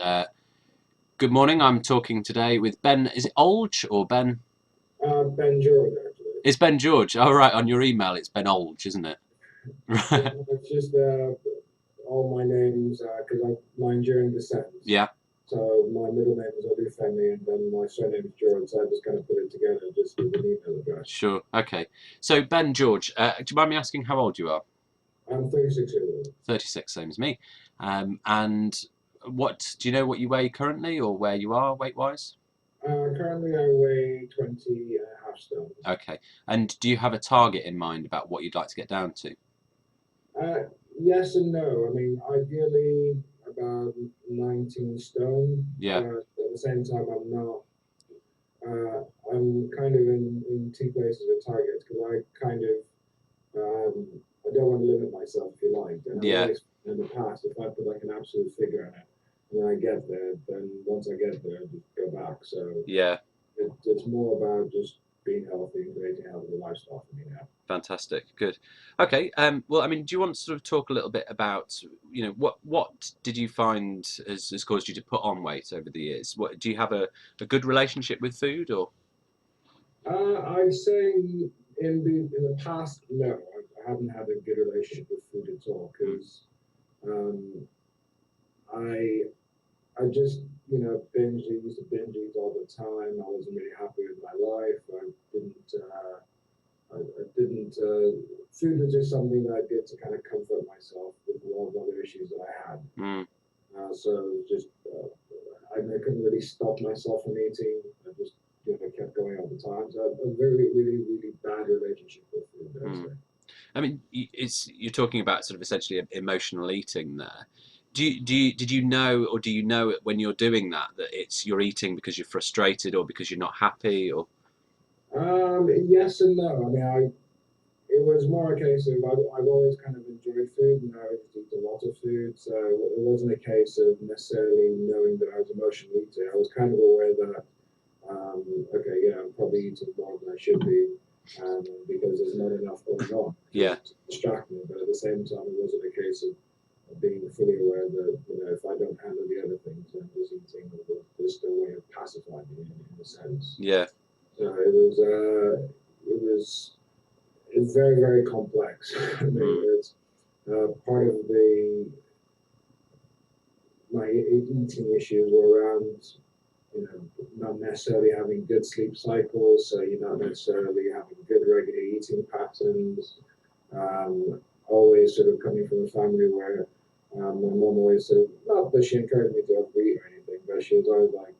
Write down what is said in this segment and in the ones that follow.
And good morning. I'm talking today with Ben. Is it Olge or Ben? Ben Jordan, actually. It's Ben George. Oh, right. On your email, it's Ben Olge, isn't it? Yeah, Right. it's just all my names because I'm Nigerian descent. Yeah. So my middle name is Olufemi, and then my surname is Jordan. So I just kind of put it together just with an email address. Sure. Okay. So Ben George, do you mind me asking how old you are? I'm 36 years old. 36, same as me. And what do you know what you weigh currently, or where you are weight-wise? Currently, I weigh 20 and a half stone. Okay. And do you have a target in mind about what you'd like to get down to? Uh, yes and no. I mean, ideally about 19 stone, Yeah. but at the same time, I'm not. I'm kind of in two places with targets because I don't want to limit myself, if you like. And I've Yeah. always, in the past, if I put like an absolute figure on it, and then I get there, then once I get there, I just go back. So Yeah. it's more about just being healthy and creating a healthy lifestyle for me now. Fantastic. Good. Okay. Well, I mean, do you want to sort of talk a little bit about, what did you find has caused you to put on weight over the years? What do you have a good relationship with food or? I'd say in the past, no, I haven't had a good relationship with food at all Mm, because um, I I just, used to binge eat all the time. I wasn't really happy with my life. I didn't, food was just something that I did to kind of comfort myself with a lot of other issues that I had. mm, So just, I couldn't really stop myself from eating. I just, kept going all the time. So a very, really, really bad relationship with food, I'd mm. say. I mean, you're talking about sort of essentially emotional eating there. Did you know, or do you know when you're doing that you're eating because you're frustrated or because you're not happy or? Yes and no. I mean, it was more a case of I've always kind of enjoyed food and I just eat a lot of food. So it wasn't a case of necessarily knowing that I was emotionally eating. I was kind of aware that, okay, I'm probably eating more than I should be because there's not enough going on Yeah. to distract me. But at the same time, it wasn't a case of being fully aware that, if I don't handle the other things, then this eating will still way of pacifying me in a sense. Yeah. So it was it's very, very complex. I mean, Mm, it's part of my eating issues were around, not necessarily having good sleep cycles, so you're not mm, necessarily having good regular eating patterns. Always sort of coming from a family where my mom always sort of, not that she encouraged me to overeat or anything, but she was always like,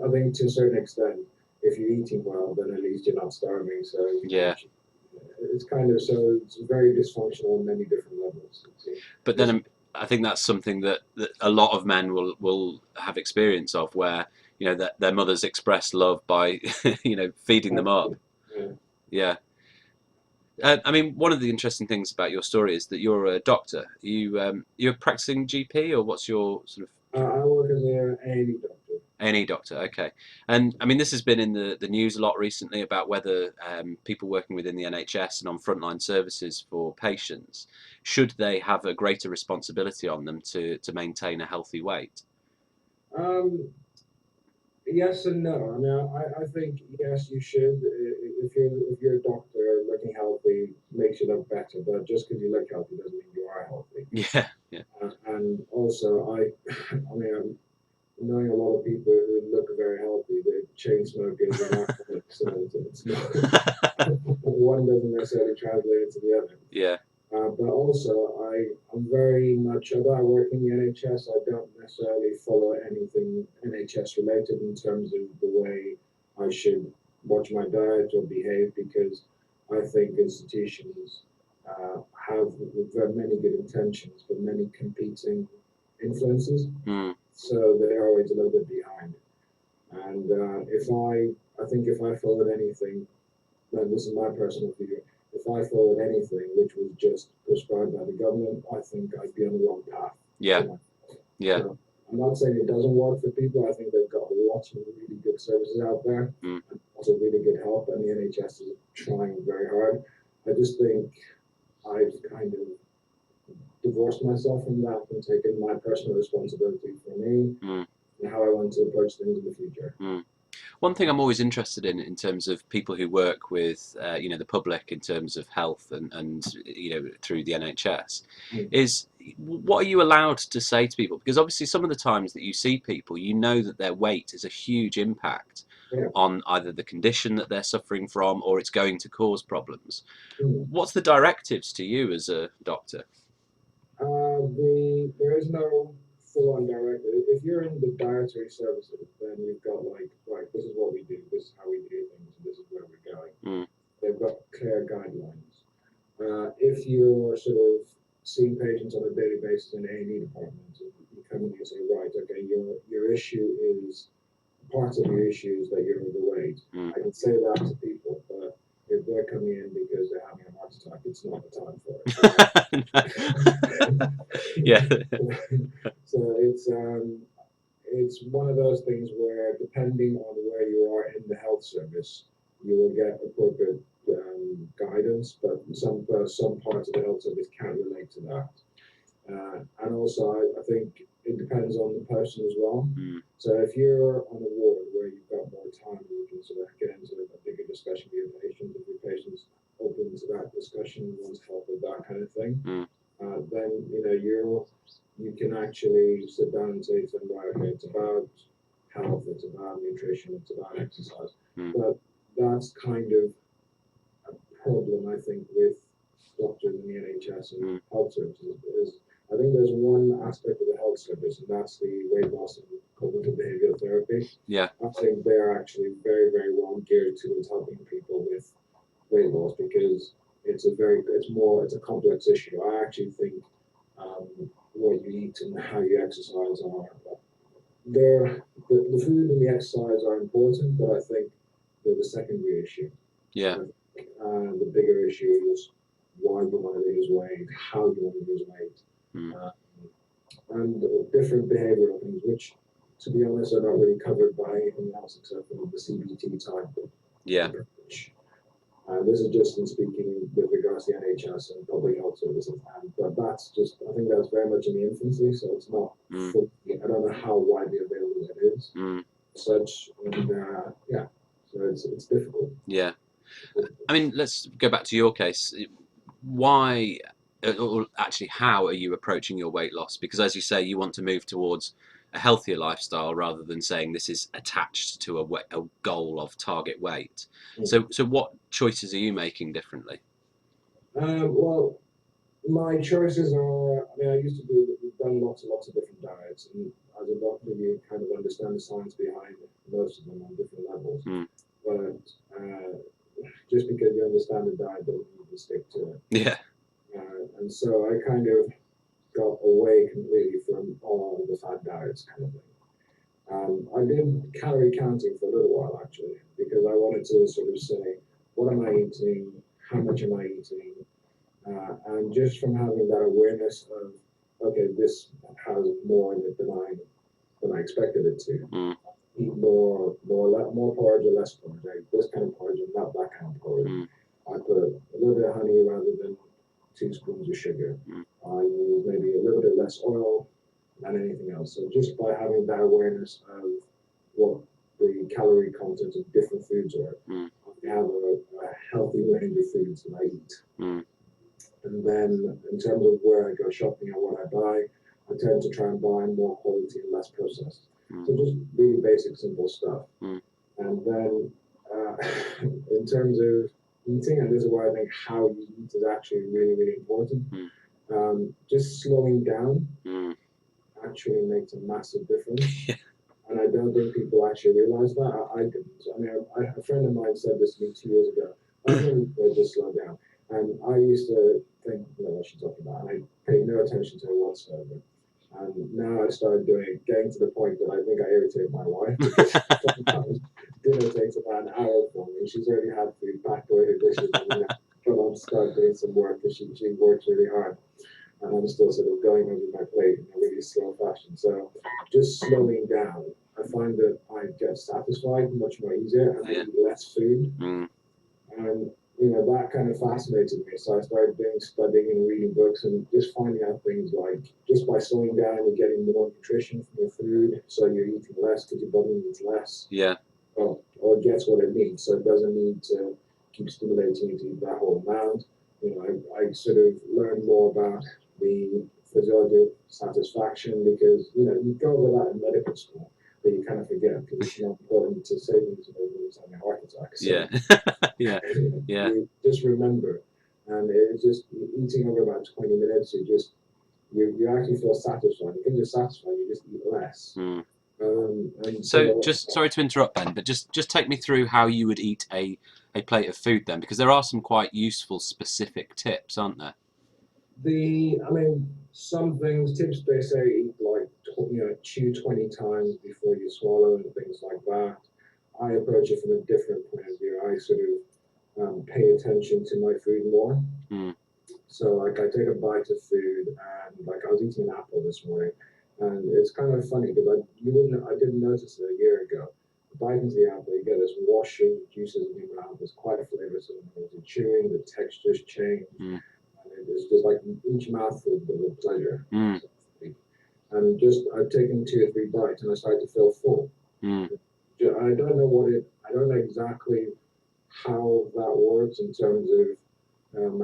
I think to a certain extent, if you're eating well, then at least you're not starving. So yeah. it's kind of so it's very dysfunctional on many different levels. But then I think that's something that a lot of men will have experience of, where that their mothers express love by feeding them up. Yeah. Yeah. I mean, one of the interesting things about your story is that you're a doctor. You're a practicing GP, or what's your sort of I work as a A&E doctor. A&E doctor? Okay. And I mean, this has been in the news a lot recently about whether people working within the NHS and on frontline services for patients, should they have a greater responsibility on them to maintain a healthy weight? Um, yes and no. I mean, I think yes, you should. If you're a doctor, looking healthy makes you look better. But just because you look healthy doesn't mean you are healthy. Yeah, yeah, And also, I mean, I'm knowing a lot of people who look very healthy. They're chain smokers and alcoholics, so it's not one doesn't necessarily translate into the other. yeah. But also, I'm very much, although I work in the NHS, I don't necessarily follow anything NHS related in terms of the way I should watch my diet or behave because I think institutions have very many good intentions but many competing influences. Mm, So they're always a little bit behind. And I think if I followed anything, and this is my personal view, if I followed anything which was just prescribed by the government, I think I'd be on the wrong path yeah, for my. yeah. So I'm not saying it doesn't work for people. I think they've got lots of really good services out there Mm, and also really good help, and the NHS is trying very hard. I just think I've kind of divorced myself from that and taken my personal responsibility for me mm, want to approach things in the future. Mm. One thing I'm always interested in terms of people who work with, the public in terms of health and through the NHS, Mm. is what are you allowed to say to people? Because obviously some of the times that you see people, you know that their weight is a huge impact Yeah. on either the condition that they're suffering from or it's going to cause problems. Mm. What's the directives to you as a doctor? There is no full-on direct. If you're in the dietary services, then you've got like, right, this is what we do, this is how we do things, and this is where we're going. Mm. They've got clear guidelines. If you're sort of seeing patients on a daily basis in A&E department, you come in and say, right, okay, your issue is, part of your issue is that you're overweight. Mm. I can say that to people, but if they're coming in because they're having a heart attack, it's not the time for it. Yeah. So it's one of those things where, depending on where you are in the health service, you will get appropriate guidance, but some parts of the health service can't relate to that. And also, I think it depends on the person as well. Mm. So if you're on a ward where you've got more time, you can sort of get into a bigger discussion with your patient. If your patient's open to that discussion, wants help with that kind of thing, Mm. then you can actually sit down and say to them, right, okay, it's about health, it's about nutrition, it's about exercise. Mm. But that's kind of a problem, I think, with doctors in the NHS and health services. Is I think there's one aspect of the health service, and that's the weight loss and cognitive behavioral therapy. Yeah. I think they're actually very, very well geared towards helping people with weight loss, because it's a complex issue. I actually think what you eat and how you exercise are the food and the exercise are important, but I think they're the secondary issue. Yeah. The bigger issue is why you want to lose weight, how you want to lose weight, and different behavioral things, which, to be honest, are not really covered by anything else except for the CBT type approach. This is just in speaking with regards to the NHS and public health services, but that's just, I think that's very much in the infancy, so it's not fully, I don't know how widely available it is, such, and so it's difficult. Yeah. I mean, let's go back to your case. Why, or actually, how are you approaching your weight loss? Because as you say, you want to move towards a healthier lifestyle rather than saying this is attached to a goal of target weight. So what choices are you making differently? Well, my choices are, I mean, we've done lots and lots of different diets, and as a doctor, you kind of understand the science behind most of them on different levels. But just because you understand the diet doesn't mean you stick to it. Yeah. And so I kind of got away completely from all the fad diets kind of thing. I did calorie counting for a little while, actually, because I wanted to sort of say, what am I eating? How much am I eating? And just from having that awareness of, okay, this has more in it than I expected it to. Eat more porridge or less porridge. I eat this kind of porridge and not that kind of porridge. I put a little bit of honey rather than 2 spoons of sugar. I use maybe a little bit less oil than anything else. So just by having that awareness of what the calorie content of different foods are, I have a healthy range of foods that I eat. And then in terms of where I go shopping and what I buy, I tend to try and buy more quality and less processed. So just really basic, simple stuff. And then in terms of eating, and this is why I think how you eat is actually really, really important. Just slowing down actually makes a massive difference. And I don't think people actually realize that. I didn't. I mean, a friend of mine said this to me 2 years ago. I think they just slow down. And I used to think, what she's talking about, and I paid no attention to it whatsoever. And now I started getting to the point that I think I irritate my wife, because sometimes dinner takes about an hour for me. She's already had food, packed away her dishes, and come on, start doing some work, because she works really hard. And I'm still sort of going over my plate in a really slow fashion. So just slowing down, I find that I get satisfied much more easier, and I eat less food. And that kind of fascinated me. So I started doing studying and reading books and just finding out things like just by slowing down, you're getting more nutrition from your food, so you're eating less because your body needs less, Yeah. or it gets what it needs, so it doesn't need to keep stimulating you to eat that whole amount. I sort of learned more about the physiology of satisfaction because you go over that in medical school, but you kind of forget because it's not important to savings of everyone's having a heart attack. So Yeah. Yeah. Yeah. you just remember, and it's just eating over about 20 minutes. You actually feel satisfied. Because you're satisfied, you just eat less. Mm. And So, so just sorry to interrupt, Ben, but just take me through how you would eat a plate of food then, because there are some quite useful specific tips, aren't there? I mean, some things tips they say eat like chew 20 times before you swallow and things like that. I approach it from a different point of view. I sort of pay attention to my food more. Mm. So like I take a bite of food and like I was eating an apple this morning, and it's kind of funny because I didn't notice it a year ago. Bite into the apple, you get this wash of juices in your mouth. It's quite flavoursome. As you're chewing, the textures change, Mm. and it's just like each mouthful with pleasure. Mm. And just I've taken 2 or 3 bites and I started to feel full. Mm. I don't know I don't know exactly how that works in terms of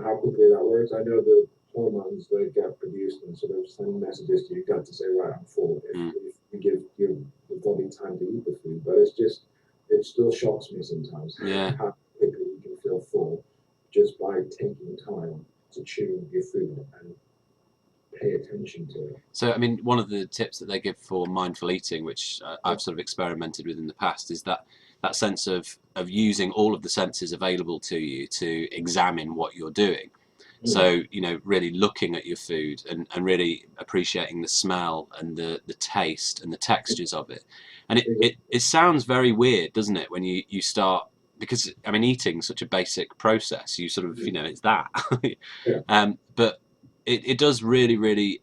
how quickly that works. I know the hormones that get produced and sort of send messages to your gut to say, right, I'm full, Mm. if you give your body time to eat the food. But it still shocks me sometimes Yeah. how quickly you can feel full just by taking time to chew your food and pay attention to it. So, I mean, one of the tips that they give for mindful eating, which Yeah. I've sort of experimented with in the past, is that sense of using all of the senses available to you to examine what you're doing. So, really looking at your food and really appreciating the smell and the taste and the textures of it. And it sounds very weird, doesn't it, when you start, because, I mean, eating's such a basic process. You sort of, it's that. Yeah. But it does really, really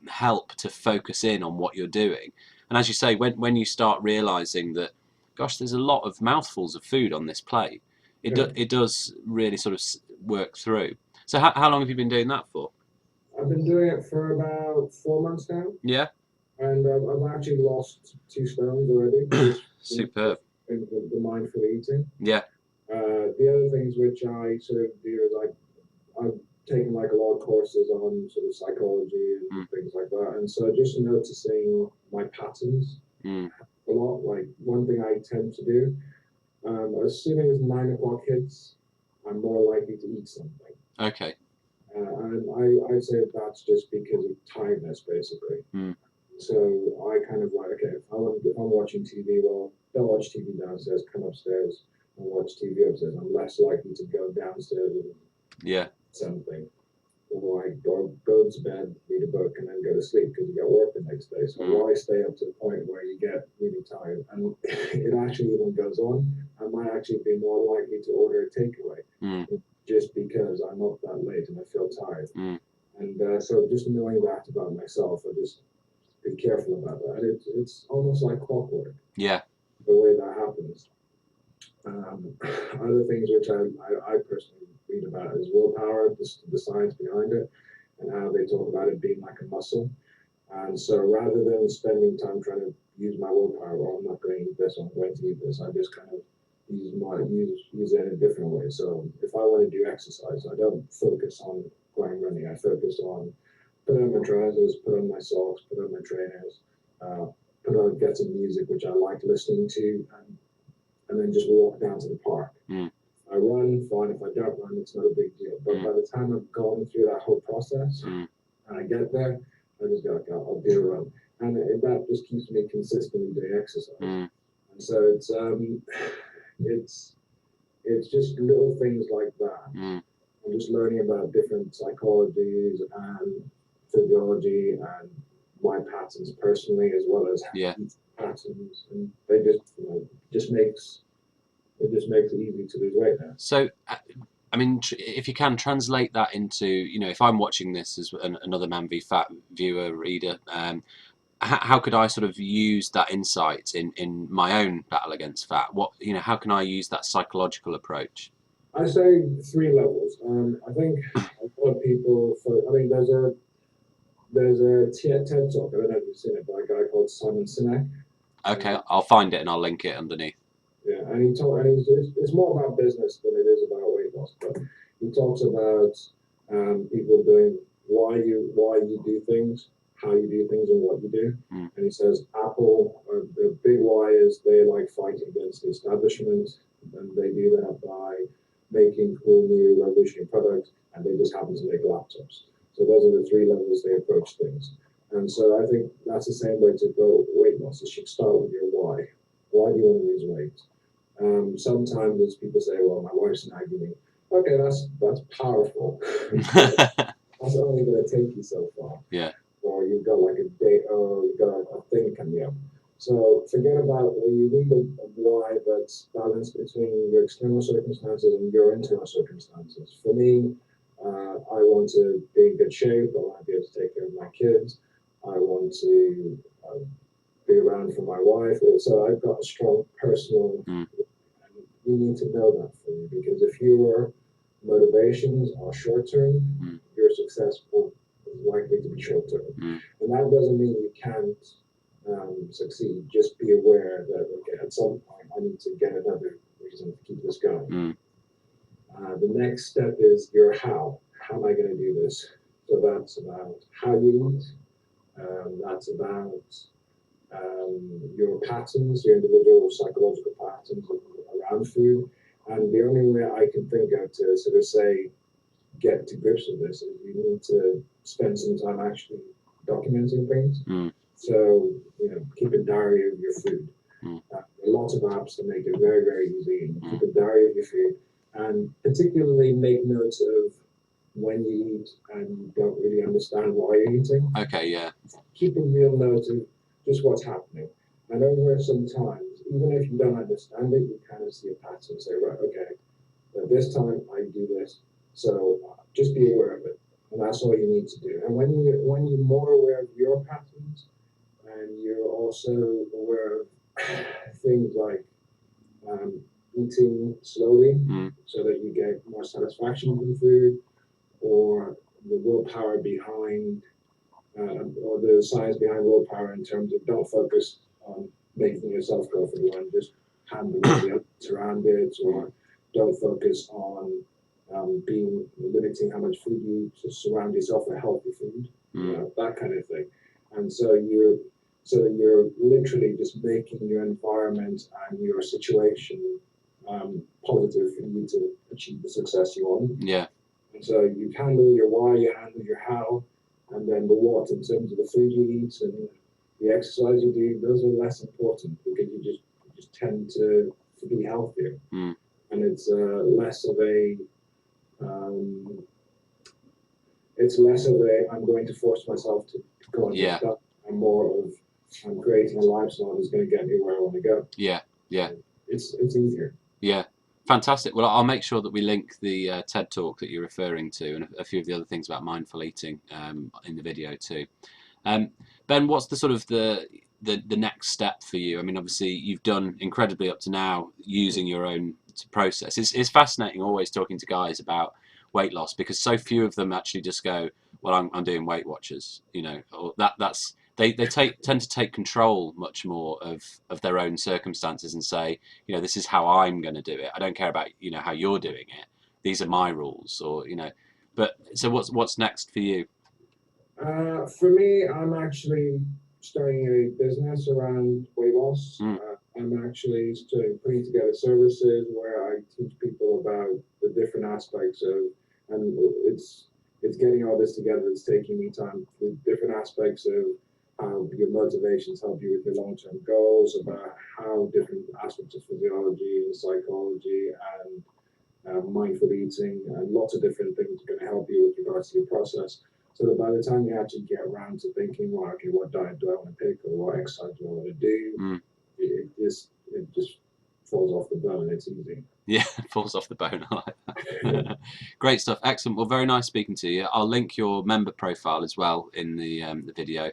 help to focus in on what you're doing. And as you say, when you start realizing that, gosh, there's a lot of mouthfuls of food on this plate, Yeah. it does really sort of work through. So how long have you been doing that for? I've been doing it for about 4 months now, Yeah, and I've actually lost 2 stones already. Just superb. the mindful eating. Yeah. The other things which I sort of do is I've taken like a lot of courses on sort of psychology and Mm. things like that, and so just noticing my patterns Mm. a lot. Like one thing I tend to do, as soon as 9 o'clock hits, I'm more likely to eat something. Okay. And I'd say that's just because of tiredness, basically. Mm. So I kind of like, okay, if I'm watching TV, well, don't watch TV downstairs, come upstairs and watch TV upstairs. I'm less likely to go downstairs and Yeah. something. Or I go to bed, read a book, and then go to sleep because you got work the next day. So why stay up to the point where you get really tired? And it actually even goes on. I might actually be more likely to order a takeaway Mm. just because I'm up that late and I feel tired. Mm. And so just knowing that about myself, I just be careful about that. And it's almost like clockwork, Yeah. the way that happens. Other things which I personally read about is willpower, the science behind it, and how they talk about it being like a muscle. And so rather than spending time trying to use my willpower, well, I'm not going to eat this, I'm going to eat this, I just kind of use it in a different way. So if I want to do exercise, I don't focus on going running. I focus on put on my trousers, put on my socks, put on my trainers, uh, get some music which I like listening to, and then just walk down to the park. Mm. I run, fine. If I don't run, it's not a big deal. But by the time I've gone through that whole process and I get there, I just go, okay, I'll do a run. And that just keeps me consistently doing exercise. Mm. And so it's just little things like that. Mm. I'm just learning about different psychologies and physiology and my patterns personally, as well as Yeah. patterns, and they just makes it easy to lose weight now. So, I mean, if you can translate that into, if I'm watching this as another Man v Fat viewer, reader, how could I sort of use that insight in my own battle against fat? How can I use that psychological approach? I say three levels. I think a lot of people. I mean, there's a TED talk. I don't know if you've seen it, by a guy called Simon Sinek. Okay, Uh, I'll find it and I'll link it underneath. yeah, and it's more about business than it is about weight loss. But he talks about people doing why you do things, how you do things, and what you do. Mm. And he says Apple, the big why is they like fighting against the establishment, and they do that by making cool new revolutionary products, and they just happen to make laptops. So those are the three levels they approach things. And so I think that's the same way to go weight loss. You should start with your why. Why do you want to lose weight? Sometimes as people say, "Well, my wife's nagging me." Okay, that's powerful, but that's only going to take you so far. Yeah. Or you've got like a date, or you've got a thing coming up. So forget about you need a why that's balanced between your external circumstances and your internal circumstances. For me, I want to be in good shape. I want to be able to take care of my kids. I want to be around for my wife. So I've got a strong personal. Mm. You need to know that for you because if your motivations are short term, Mm. your success will is likely to be short term. Mm. And that doesn't mean you can't succeed. Just be aware that okay, at some point I need to get another reason to keep this going. Mm. The next step is your how. How am I going to do this? So that's about how you eat. That's about your patterns, your individual psychological patterns around food. And the only way I can think of to sort of say get to grips with this is you need to spend some time actually documenting things. Mm. So, keep a diary of your food. Mm. Lots of apps that make it very, very easy. Mm. Keep a diary of your food and particularly make notes of when you eat and you don't really understand why you're eating. Okay, yeah. Keep a real note of just what's happening. And over some times, even if you don't understand it, you kind of see a pattern. Say, right, okay, at this time I do this. So just be aware of it, and that's all you need to do. And when you're more aware of your patterns, and you're also aware of things like eating slowly, so that you get more satisfaction from food, or the willpower behind or the science behind willpower in terms of don't focus on making yourself go for the run, just handle the others around it, or don't focus on being limiting how much food you eat, to surround yourself with healthy food, that kind of thing. And so you're literally just making your environment and your situation positive for you to achieve the success you want. Yeah. And so you handle your why, you handle your how, and then the what in terms of the food you eat and the exercise you do. Those are less important because you just tend to be healthier, Mm. and um, it's less of a I'm going to force myself to go and get stuff, and more of I'm creating a lifestyle that's going to get me where I want to go. Yeah. Yeah. It's easier. Yeah. Fantastic. Well, I'll make sure that we link the TED talk that you're referring to and a few of the other things about mindful eating in the video too. Ben, what's the sort of the next step for you? I mean, obviously you've done incredibly up to now using your own process. It's fascinating always talking to guys about weight loss because so few of them actually just go, well, I'm doing Weight Watchers, or that's they tend to take control much more of their own circumstances and say, this is how I'm going to do it. I don't care about how you're doing it. These are my rules, or But so what's next for you? For me, I'm actually starting a business around weight loss. Mm. I'm actually putting together services where I teach people about the different aspects of, and it's getting all this together. It's taking me time. The different aspects of how your motivations help you with your long-term goals, about how different aspects of physiology and psychology and mindful eating, and lots of different things are going to help you with regards to your process. So that by the time you actually get around to thinking, well, okay, what diet do I want to pick, or what exercise do I want to do, it just falls off the bone. It's easy. Yeah, falls off the bone. I like that. Great stuff. Excellent. Well, very nice speaking to you. I'll link your member profile as well in the video,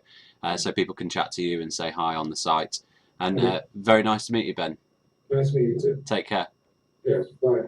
so people can chat to you and say hi on the site. And very nice to meet you, Ben. Nice to meet you too. Take care. Yes, bye.